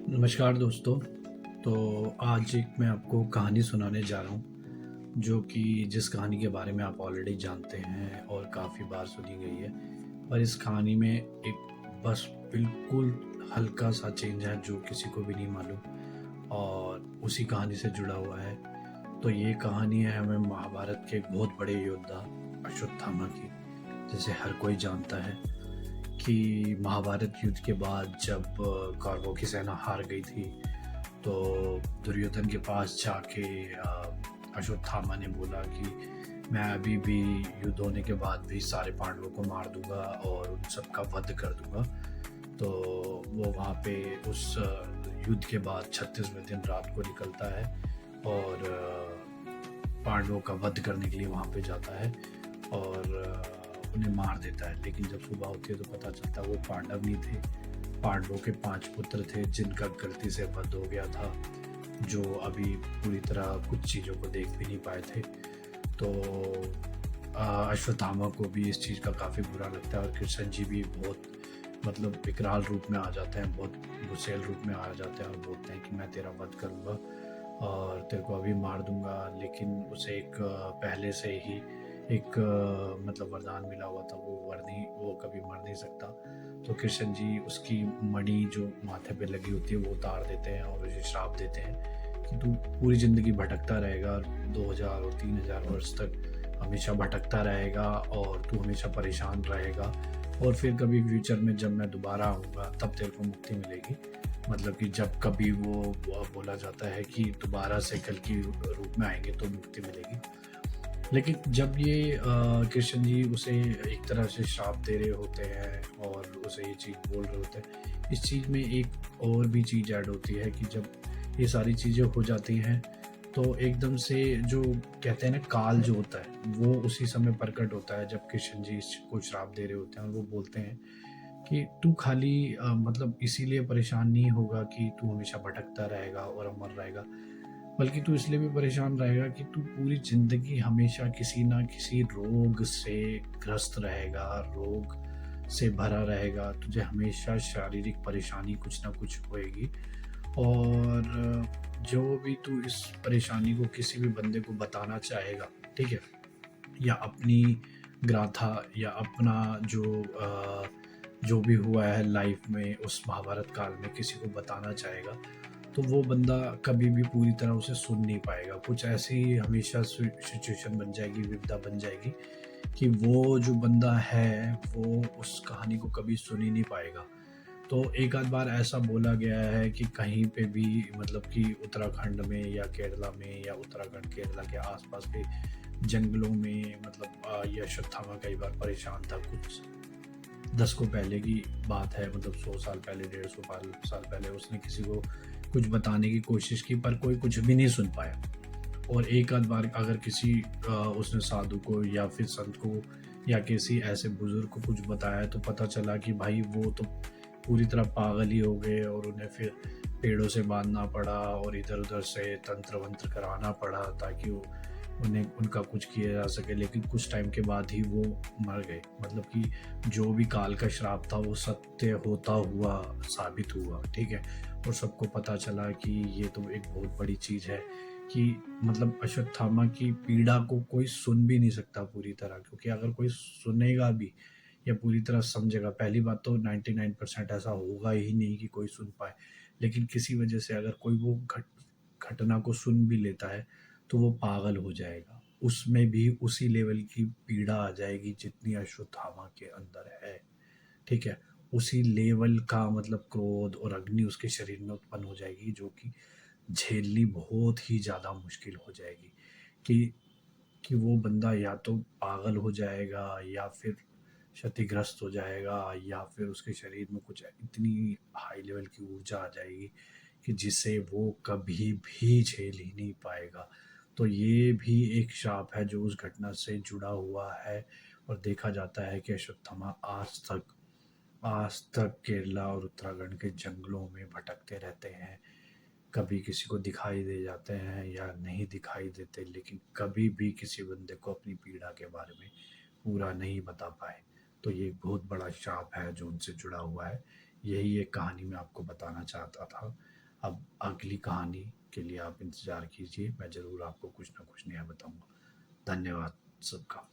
नमस्कार दोस्तों। तो आज एक मैं आपको कहानी सुनाने जा रहा हूँ, जो कि जिस कहानी के बारे में आप ऑलरेडी जानते हैं और काफ़ी बार सुनी गई है। पर इस कहानी में एक बस बिल्कुल हल्का-सा चेंज है जो किसी को भी नहीं मालूम और उसी कहानी से जुड़ा हुआ है। तो ये कहानी है हमें महाभारत के एक बहुत बड़े योद्धा अश्वत्थामा की, जिसे हर कोई जानता है कि महाभारत युद्ध के बाद जब कौरवों की सेना हार गई थी, तो दुर्योधन के पास जाके अश्वत्थामा ने बोला कि मैं अभी भी युद्ध होने के बाद भी सारे पांडवों को मार दूंगा और उन सबका वध कर दूंगा। तो वो वहाँ पे उस युद्ध के बाद 36वें दिन रात को निकलता है और पांडवों का वध करने के लिए वहाँ पे जाता है और उन्हें मार देता है। लेकिन जब सुबह होती है तो पता चलता है वो पांडव नहीं थे, पांडवों के 5 पुत्र थे जिनका गलती से वध हो गया था, जो अभी पूरी तरह कुछ चीज़ों को देख भी नहीं पाए थे। तो अश्वत्थामा को भी इस चीज़ का काफ़ी बुरा लगता है और कृष्ण जी भी बहुत मतलब विकराल रूप में आ जाते हैं, बहुत गुस्सैल रूप में आ जाते हैं और बोलते हैं कि मैं तेरा वध करूँगा और तेरे को अभी मार दूंगा। लेकिन उसे एक पहले से ही एक मतलब वरदान मिला हुआ था, वो कभी मर नहीं सकता। तो कृष्ण जी उसकी मणि जो माथे पे लगी होती है वो उतार देते हैं और उसे श्राप देते हैं कि तू पूरी ज़िंदगी भटकता रहेगा, 2000 और 3000 वर्ष तक हमेशा भटकता रहेगा और तू हमेशा परेशान रहेगा और फिर कभी फ्यूचर में जब मैं दोबारा आऊँगा तब तेरे को मुक्ति मिलेगी। मतलब कि जब कभी वो बोला जाता है कि दोबारा से कल की रूप में आएंगे तो मुक्ति मिलेगी। लेकिन जब ये कृष्ण जी उसे एक तरह से श्राप दे रहे होते हैं और उसे ये चीज़ बोल रहे होते हैं, इस चीज़ में एक और भी चीज़ ऐड होती है कि जब ये सारी चीज़ें हो जाती हैं तो एकदम से जो कहते हैं ना काल जो होता है वो उसी समय प्रकट होता है जब कृष्ण जी इसको श्राप दे रहे होते हैं और वो बोलते हैं कि तू खाली मतलब इसीलिए परेशान नहीं होगा कि तू हमेशा भटकता रहेगा और अमर रहेगा, बल्कि तू इसलिए भी परेशान रहेगा कि तू पूरी ज़िंदगी हमेशा किसी ना किसी रोग से ग्रस्त रहेगा, रोग से भरा रहेगा, तुझे हमेशा शारीरिक परेशानी कुछ ना कुछ होएगी। और जो भी तू इस परेशानी को किसी भी बंदे को बताना चाहेगा, ठीक है? या अपनी गाथा या अपना जो भी हुआ है लाइफ में उस महाभारत काल में किसी को बताना चाहेगा, तो वो बंदा कभी भी पूरी तरह उसे सुन नहीं पाएगा। कुछ ऐसी हमेशा सिचुएशन बन जाएगी, विपदा बन जाएगी कि वो जो बंदा है, वो उस कहानी को कभी सुन ही नहीं पाएगा। तो एक आध बार ऐसा बोला गया है कि कहीं पे भी मतलब कि उत्तराखंड में या केरला में या उत्तराखंड केरला के आसपास के जंगलों में मतलब ये अश्वत्थामा कई बार परेशान था। कुछ 10 को पहले की बात है, मतलब 100 साल पहले, 150 साल पहले उसने किसी को कुछ बताने की कोशिश की पर कोई कुछ भी नहीं सुन पाया। और एक आध बार अगर किसी उसने साधु को या फिर संत को या किसी ऐसे बुजुर्ग को कुछ बताया तो पता चला कि भाई वो तो पूरी तरह पागल ही हो गए और उन्हें फिर पेड़ों से बांधना पड़ा और इधर उधर से तंत्र वंत्र कराना पड़ा ताकि वो उन्हें उनका कुछ किया जा सके। लेकिन कुछ टाइम के बाद ही वो मर गए। मतलब कि जो भी काल का श्राप था वो सत्य होता हुआ साबित हुआ, ठीक है? और सबको पता चला कि ये तो एक बहुत बड़ी चीज़ है कि मतलब अश्वत्थामा की पीड़ा को कोई सुन भी नहीं सकता पूरी तरह, क्योंकि अगर कोई सुनेगा भी या पूरी तरह समझेगा, पहली बात तो 99% ऐसा होगा ही नहीं कि कोई सुन पाए। लेकिन किसी वजह से अगर कोई वो घटना को सुन भी लेता है तो वो पागल हो जाएगा। उसमें भी उसी लेवल की पीड़ा आ जाएगी जितनी अश्वत्थामा के अंदर है, ठीक है? उसी लेवल का मतलब क्रोध और अग्नि उसके शरीर में उत्पन्न हो जाएगी जो कि झेलनी बहुत ही ज़्यादा मुश्किल हो जाएगी कि वो बंदा या तो पागल हो जाएगा या फिर क्षतिग्रस्त हो जाएगा या फिर उसके शरीर में कुछ इतनी हाई लेवल की ऊर्जा आ जाएगी कि जिसे वो कभी भी झेल ही नहीं पाएगा। तो ये भी एक श्राप है जो उस घटना से जुड़ा हुआ है और देखा जाता है कि अश्वत्थामा आज तक केरला और उत्तराखंड के जंगलों में भटकते रहते हैं। कभी किसी को दिखाई दे जाते हैं या नहीं दिखाई देते, लेकिन कभी भी किसी बंदे को अपनी पीड़ा के बारे में पूरा नहीं बता पाए। तो ये एक बहुत बड़ा श्राप है जो उनसे जुड़ा हुआ है। यही एक कहानी मैं आपको बताना चाहता था। अब अगली कहानी के लिए आप इंतज़ार कीजिए, मैं ज़रूर आपको कुछ ना कुछ नया बताऊँगा। धन्यवाद सबका।